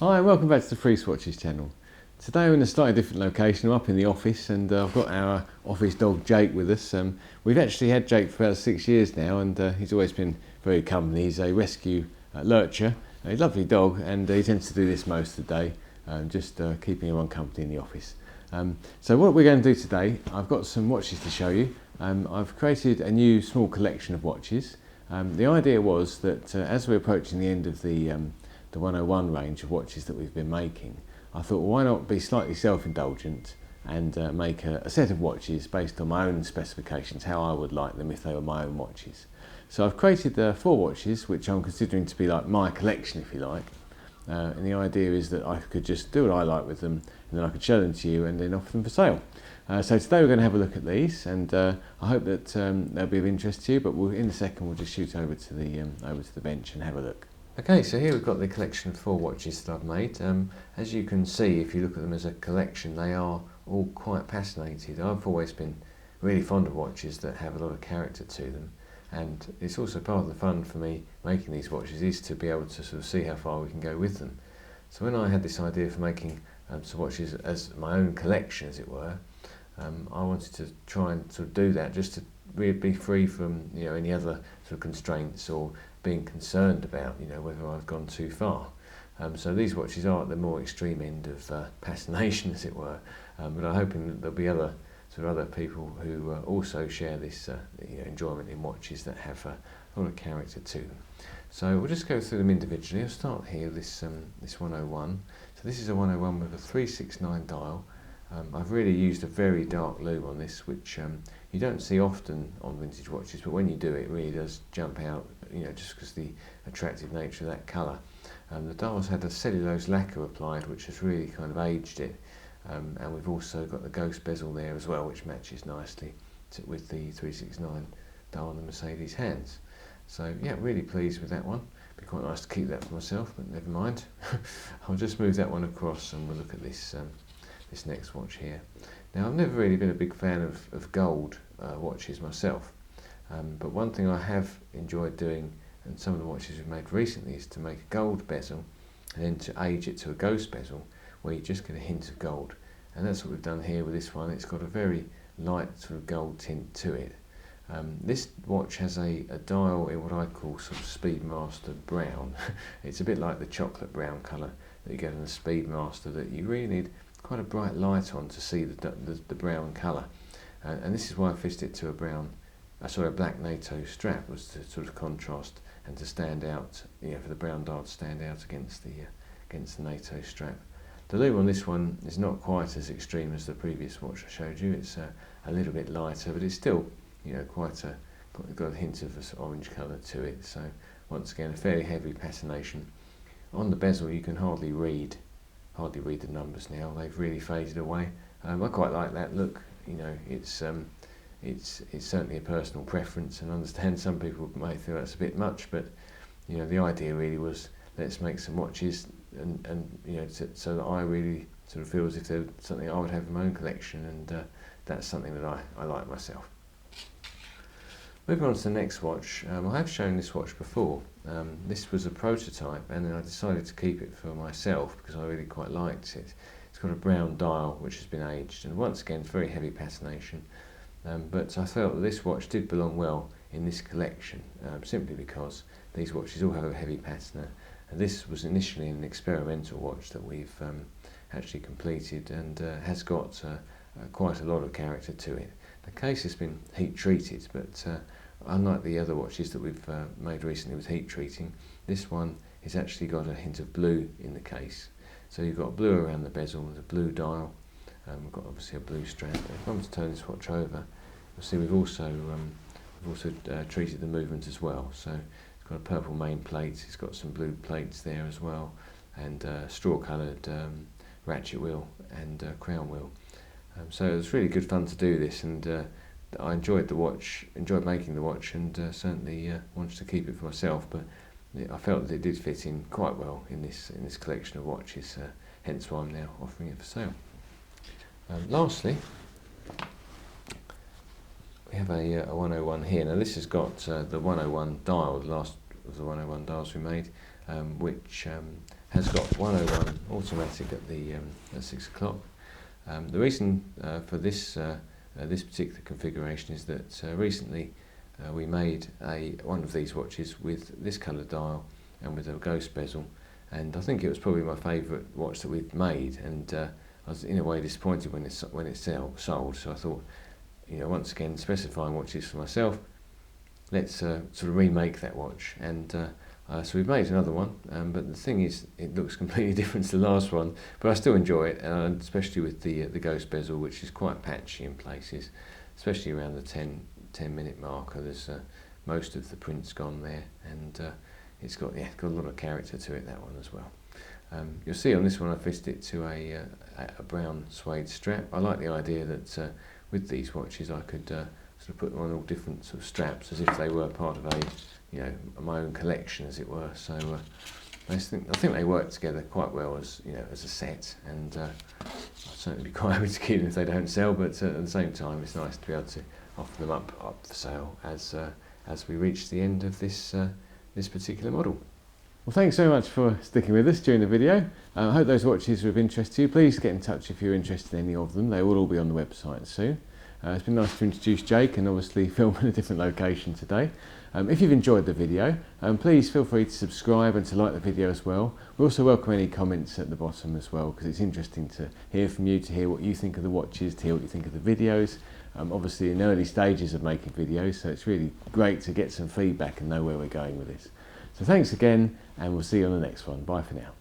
Hi, welcome back to the Freese Watches channel. Today we're in a slightly different location. I'm up in the office and I've got our office dog Jake with us. We've actually had Jake for about 6 years now and he's always been very good company. He's a rescue lurcher, a lovely dog, and he tends to do this most of the day, just keeping everyone company in the office. So what we're going to do today, I've got some watches to show you. I've created a new small collection of watches. The idea was that as we're approaching the end of the 101 range of watches that we've been making, I thought, well, why not be slightly self-indulgent and make a set of watches based on my own specifications, how I would like them if they were my own watches. So I've created 4 watches which I'm considering to be like my collection, if you like, and the idea is that I could just do what I like with them and then I could show them to you and then offer them for sale. So today we're going to have a look at these, and I hope that they'll be of interest to you, but in a second we'll just shoot over to the bench and have a look. Okay, so here we've got the collection of 4 watches that I've made. As you can see, if you look at them as a collection, they are all quite passionated. I've always been really fond of watches that have a lot of character to them, and it's also part of the fun for me making these watches is to be able to sort of see how far we can go with them. So when I had this idea for making some watches as my own collection, as it were, I wanted to try and sort of do that just to really be free from any other sort of constraints or being concerned about whether I've gone too far. So these watches are at the more extreme end of fascination, as it were, but I'm hoping that there'll be other people who also share this enjoyment in watches that have a lot of character to them. So we'll just go through them individually. I'll start here with this 101. So this is a 101 with a 369 dial. I've really used a very dark lume on this, which you don't see often on vintage watches, but when you do, it really does jump out, just because the attractive nature of that colour. The dial's had a cellulose lacquer applied, which has really kind of aged it, and we've also got the ghost bezel there as well, which matches nicely with the 369 dial on the Mercedes hands. So yeah, really pleased with that one. Be quite nice to keep that for myself, but never mind. I'll just move that one across and we'll look at this this next watch here. Now, I've never really been a big fan of gold watches myself, but one thing I have enjoyed doing, and some of the watches we've made recently, is to make a gold bezel and then to age it to a ghost bezel where you just get a hint of gold, and that's what we've done here with this one. It's got a very light sort of gold tint to it. This watch has a dial in what I call sort of Speedmaster brown. It's a bit like the chocolate brown colour that you get in the Speedmaster, that you really need quite a bright light on to see the brown colour, and this is why I fitted it to a black NATO strap, was to sort of contrast and to stand out, for the brown dial to stand out against the NATO strap. The lume on this one is not quite as extreme as the previous watch I showed you. It's a little bit lighter, but it's still got a hint of this orange colour to it. So once again, a fairly heavy patination. On the bezel you can hardly read the numbers now. They've really faded away. I quite like that look. It's certainly a personal preference, and I understand some people may feel that's a bit much, but the idea really was, let's make some watches and so that I really sort of feel as if they're something I would have in my own collection, and that's something that I like myself. Moving on to the next watch, I have shown this watch before. This was a prototype, and then I decided to keep it for myself because I really quite liked it. It's got a brown dial which has been aged, and once again, it's very heavy patination. But I felt that this watch did belong well in this collection, simply because these watches all have a heavy patina, and this was initially an experimental watch that we've actually completed, and has got quite a lot of character to it. The case has been heat treated, but unlike the other watches that we've made recently with heat treating, this one has actually got a hint of blue in the case. So you've got blue around the bezel with a blue dial. We've got obviously a blue strap. If I was to turn this watch over, you'll see we've also treated the movement as well. So it's got a purple main plate. It's got some blue plates there as well, and straw-coloured ratchet wheel and crown wheel. So it was really good fun to do this, and I enjoyed making the watch, and certainly wanted to keep it for myself. But I felt that it did fit in quite well in this collection of watches. Hence why I'm now offering it for sale. Lastly, we have a 101 here. Now this has got the 101 dial, the last of the 101 dials we made, which has got 101 automatic at 6 o'clock. The reason for this particular configuration is that recently we made one of these watches with this colour dial and with a ghost bezel, and I think it was probably my favourite watch that we've made, and I was in a way disappointed when it sold. So I thought, once again, specifying watches for myself, let's sort of remake that watch, and so we've made another one, but the thing is, it looks completely different to the last one, but I still enjoy it, especially with the ghost bezel, which is quite patchy in places, especially around the 10-minute marker. There's most of the print's gone there, and it's got a lot of character to it, that one as well. You'll see on this one I fitted it to a brown suede strap. I like the idea that with these watches I could sort of put them on all different sort of straps as if they were part of my own collection, as it were. So I think they work together quite well as as a set, and I'd certainly be quite happy to keep them if they don't sell. But at the same time, it's nice to be able to offer them up for sale as we reach the end of this particular model. Well, thanks so much for sticking with us during the video. I hope those watches were of interest to you. Please get in touch if you're interested in any of them. They will all be on the website soon. It's been nice to introduce Jake and obviously film in a different location today. If you've enjoyed the video, please feel free to subscribe and to like the video as well. We also welcome any comments at the bottom as well, because it's interesting to hear from you, to hear what you think of the watches, to hear what you think of the videos. Obviously in early stages of making videos, so it's really great to get some feedback and know where we're going with this. So thanks again, and we'll see you on the next one. Bye for now.